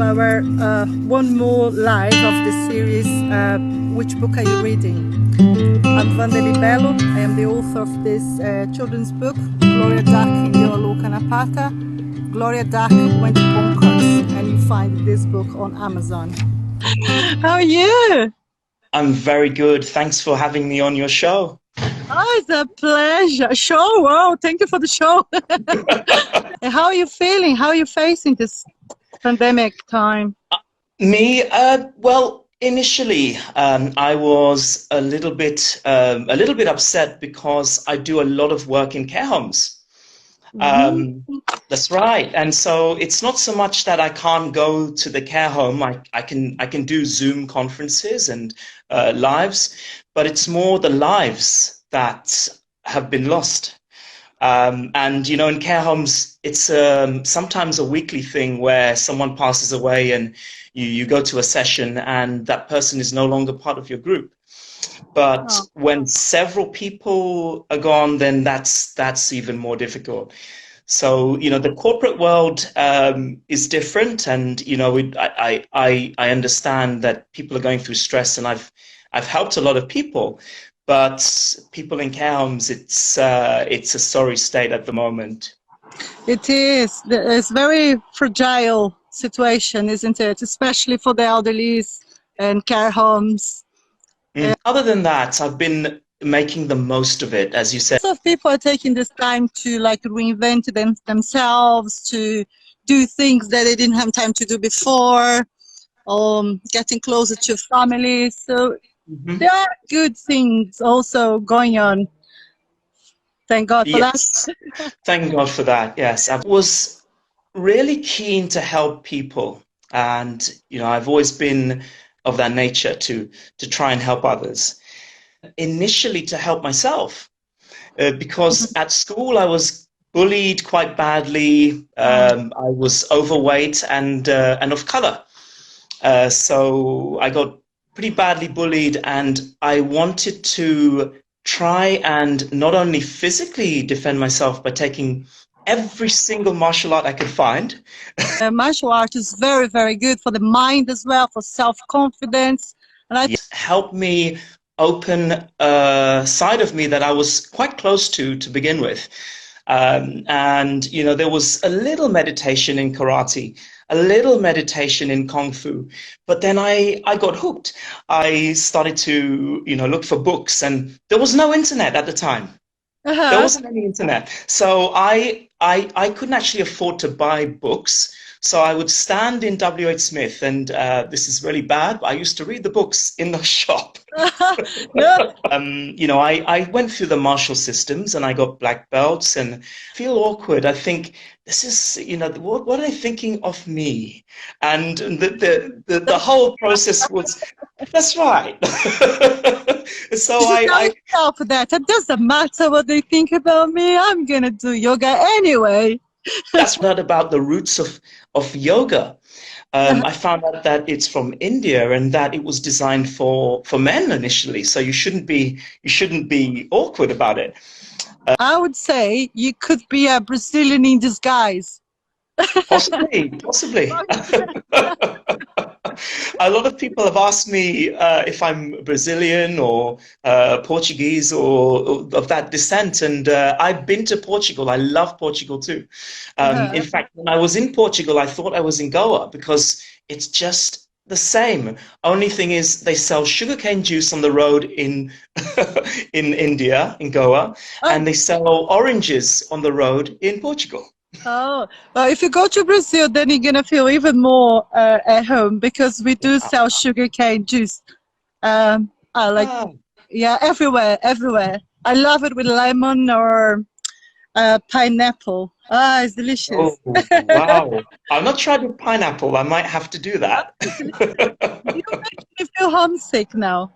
our one more live of the series. Which book are you reading? I'm Vanderli Bello. I am the author of this children's book, Gloria Duck in Io Luca Napata. Gloria Duck went bonkers, and you find this book on Amazon. How are you? I'm very good. Thanks for having me on your show. Oh, it's a pleasure. Show, wow, thank you for the show. How are you feeling? How are you facing this pandemic time? Me, well, initially, I was a little bit upset because I do a lot of work in care homes. That's right. And so it's not so much that I can't go to the care home. I can do Zoom conferences and lives, but it's more the lives that have been lost. And you know, in care homes, it's sometimes a weekly thing where someone passes away and you go to a session and that person is no longer part of your group. But when several people are gone, then that's even more difficult. So, you know, the corporate world is different, and you know, I understand that people are going through stress, and I've helped a lot of people, but people in care homes, it's a sorry state at the moment. It is. It's very fragile situation, isn't it? Especially for the elderlies and care homes. Other than that, I've been making the most of it, as you said. Lots of people are taking this time to like reinvent themselves, to do things that they didn't have time to do before, getting closer to family. So there are good things also going on. Thank God for that. Yes, thank God for that. Yes, I was really keen to help people, and you know, I've always been of that nature to try and help others. Initially, to help myself, because at school I was bullied quite badly. I was overweight and of color, so I got pretty badly bullied, and I wanted to try and not only physically defend myself by taking every single martial art I could find. Martial art is very, very good for the mind as well, for self-confidence. And I helped me open a side of me that I was quite close to begin with. And, you know, there was a little meditation in karate, a little meditation in kung fu, but then I got hooked. I started to, you know, look for books, and there was no internet at the time. There wasn't any internet. So I couldn't actually afford to buy books. So I would stand in WH Smith, and this is really bad, but I used to read the books in the shop. yeah. You know, I went through the martial systems and I got black belts and feel awkward. I think this is, you know, what are they thinking of me? And the whole process was, that's right. So You should tell I yourself that it doesn't matter what they think about me. I'm gonna do yoga anyway. that's not about the roots of yoga. I found out that it's from India and that it was designed for men initially. So you shouldn't be awkward about it. I would say you could be a Brazilian in disguise. Possibly, possibly. A lot of people have asked me if I'm Brazilian or Portuguese or of that descent, and I've been to Portugal. I love Portugal too. In fact, when I was in Portugal, I thought I was in Goa because it's just the same. Only thing is, they sell sugarcane juice on the road in in India, in Goa, and they sell oranges on the road in Portugal. Oh, well, if you go to Brazil, then you're gonna feel even more at home because we do sell sugarcane juice. I like, Ah. yeah, everywhere, everywhere. I love it with lemon or pineapple. Ah, it's delicious. Oh, wow. I've not tried with pineapple. I might have to do that. You make me feel homesick now.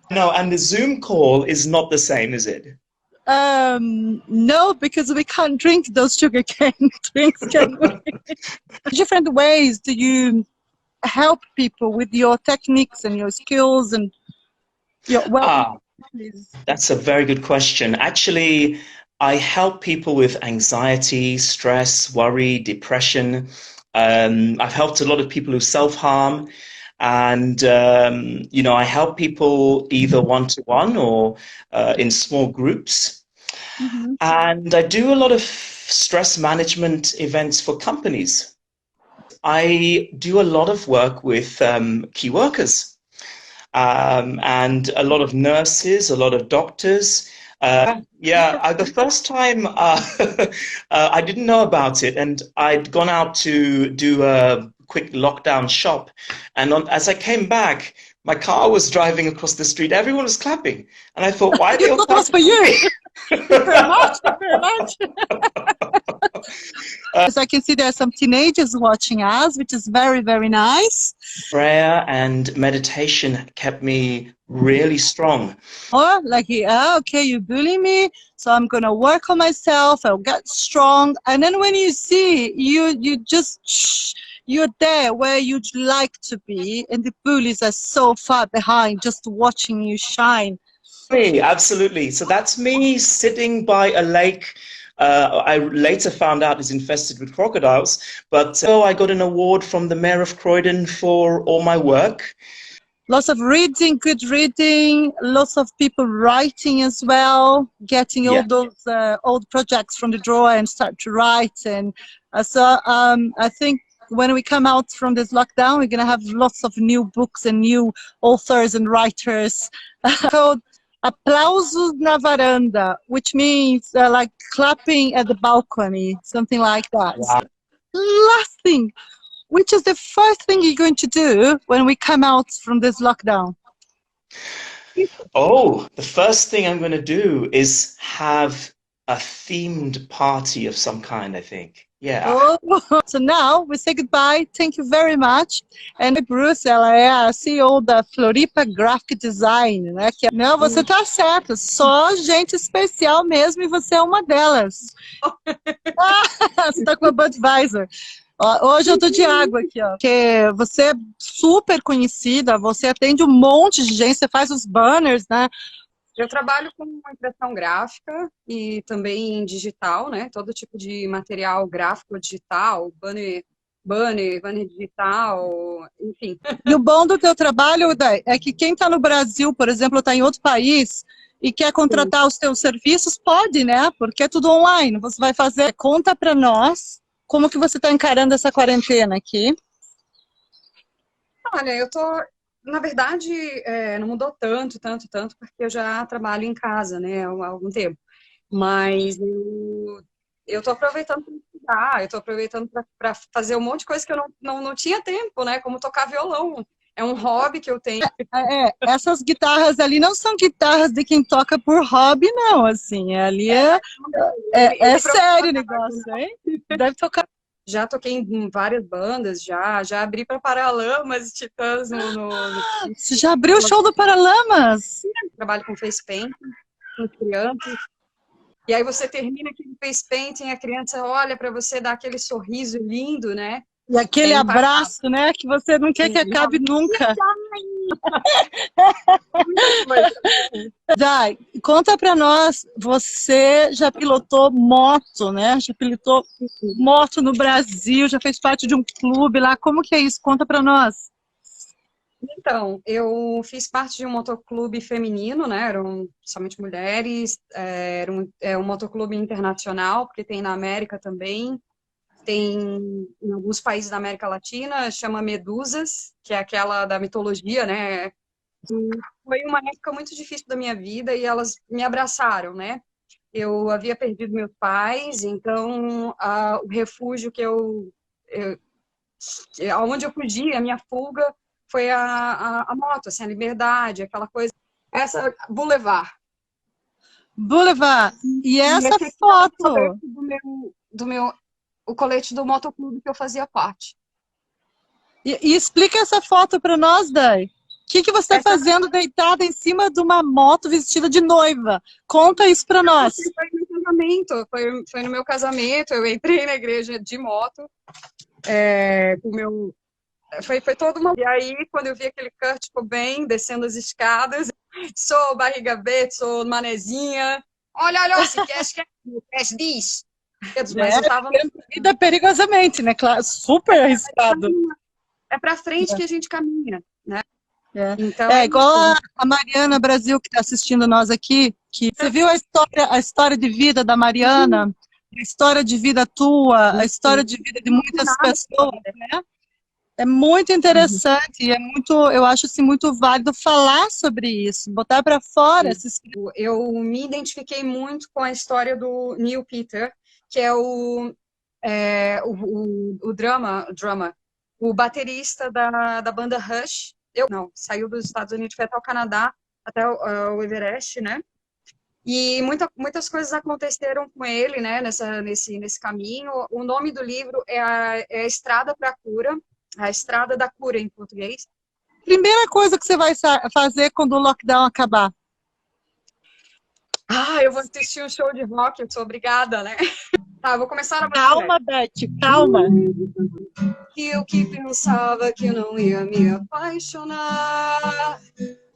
No, and the Zoom call is not the same, is it? No, because we can't drink those sugarcane drinks, can we? Different ways do you help people with your techniques and your skills and your Ah, well? that's a very good question. Actually, I help people with anxiety, stress, worry, depression. I've helped a lot of people who self-harm, and I help people either one-to-one or in small groups. Uhum. And I do a lot of stress management events for companies. I do a lot of work with key workers, and a lot of nurses, a lot of doctors. The first time I didn't know about it, and I'd gone out to do a quick lockdown shop, and as I came back, my car was driving across the street. Everyone was clapping, and I thought, why are they You all thought it was for clapping? you? Very much, very much. As I can see, there are some teenagers watching us, which is very, very nice. Prayer and meditation kept me really strong. Or like, okay, you bully me, so I'm gonna work on myself. I'll get strong. And then when you see you're there where you'd like to be, and the bullies are so far behind, just watching you shine. Absolutely. So that's me sitting by a lake. I later found out is infested with crocodiles, but I got an award from the mayor of Croydon for all my work. Lots of reading, good reading, lots of people writing as well, getting all those old projects from the drawer and start to write. And I think when we come out from this lockdown, we're going to have lots of new books and new authors and writers called Aplausos na Varanda, which means like clapping at the balcony, something like that. Wow. Last thing, which is the first thing you're going to do when we come out from this lockdown? Oh, the first thing I'm going to do is have a themed party of some kind, I think. Yeah. Oh, so now we say goodbye. Thank you very much. And Bruce, ela é a CEO da Floripa Graphic Design, né? Não, você tá certo. Só gente especial mesmo e você é uma delas. Você tá com a Budweiser. Hoje eu tô de água aqui, ó. Porque você é super conhecida, você atende um monte de gente, você faz os banners, né? Eu trabalho com impressão gráfica e também digital, né? Todo tipo de material gráfico digital, banner digital, enfim. E o bom do teu trabalho, Dai, é que quem está no Brasil, por exemplo, está em outro país e quer contratar os teus serviços, pode, né? Porque é tudo online. Você vai fazer, conta para nós como que você está encarando essa quarentena aqui. Olha, eu tô, na verdade, não mudou tanto, porque eu já trabalho em casa, né, há algum tempo. Mas eu tô aproveitando para estudar, eu tô aproveitando para fazer um monte de coisa que eu não tinha tempo, né, como tocar violão. É um hobby que eu tenho. Essas guitarras ali não são guitarras de quem toca por hobby, não, assim, ali é sério o negócio, hein? Deve tocar. Já toquei em várias bandas, já abri para Paralamas, Titãs Você já abriu o show do Paralamas? Trabalho com face painting, com crianças. E aí você termina aquele face painting, a criança olha para você, dá aquele sorriso lindo, né? E aquele abraço, né? Que você não quer que acabe nunca. Dai, conta pra nós, você já pilotou moto, né? Já pilotou moto no Brasil, já fez parte de um clube lá. Como que é isso? Conta pra nós. Então, eu fiz parte de um motoclube feminino, né? Eram somente mulheres. Era um motoclube internacional, porque tem na América também. Tem em alguns países da América Latina, chama Medusas, que é aquela da mitologia, né? E foi uma época muito difícil da minha vida e elas me abraçaram, né? Eu havia perdido meus pais, então o refúgio aonde eu fugi, a minha fuga, foi a moto, assim, a liberdade, aquela coisa. Essa Boulevard. Boulevard. E essa foto? O colete do motoclube que eu fazia parte. E explica essa foto para nós, Dai. O que você está fazendo deitada em cima de uma moto vestida de noiva? Conta isso para nós. Foi no meu casamento, foi no meu casamento, eu entrei na igreja de moto, foi toda uma... E aí, quando eu vi aquele Kurt Cobain descendo as escadas, sou barriga B, sou manezinha, olha, se quer diz. Mas eu estava... Vida perigosamente, né? Claro, super arriscado. É para frente que a gente caminha, né? Então, igual a Mariana Brasil, que está assistindo nós aqui, que você viu a história de vida da Mariana, a história de vida tua, a história de vida de muitas pessoas, né? É muito interessante e é muito, eu acho assim, muito válido falar sobre isso, botar para fora. Eu me identifiquei muito com a história do Neil Peter, que é o baterista da banda Rush. Saiu dos Estados Unidos, foi até o Canadá, até o Everest, né? E muitas coisas aconteceram com ele, né, nesse caminho. O nome do livro é a Estrada para a Cura, a Estrada da Cura em português. Primeira coisa que você vai fazer quando o lockdown acabar? Eu vou assistir um show de rock, eu sou obrigada, né? Tá, vou começar a... Calma, Beth, calma. Eu que pensava que não ia me apaixonar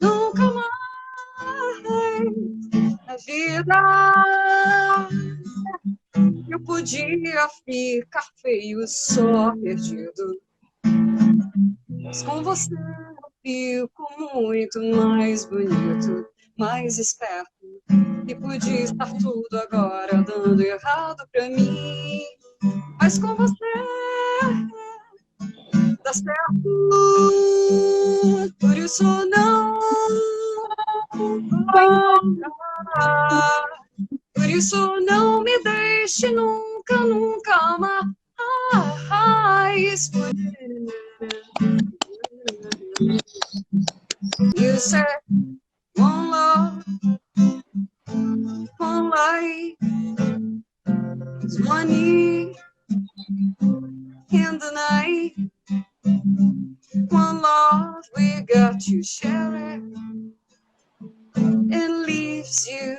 nunca mais na vida. Eu podia ficar feio, só perdido. Mas com você eu fico muito mais bonito, mais esperto. E podia estar tudo agora dando errado pra mim. Mas com você dá certo. Por isso não vai embora. Por isso não me deixe nunca, nunca amar. You said one love, one life, one year in the night. One love we got to share it, and leaves you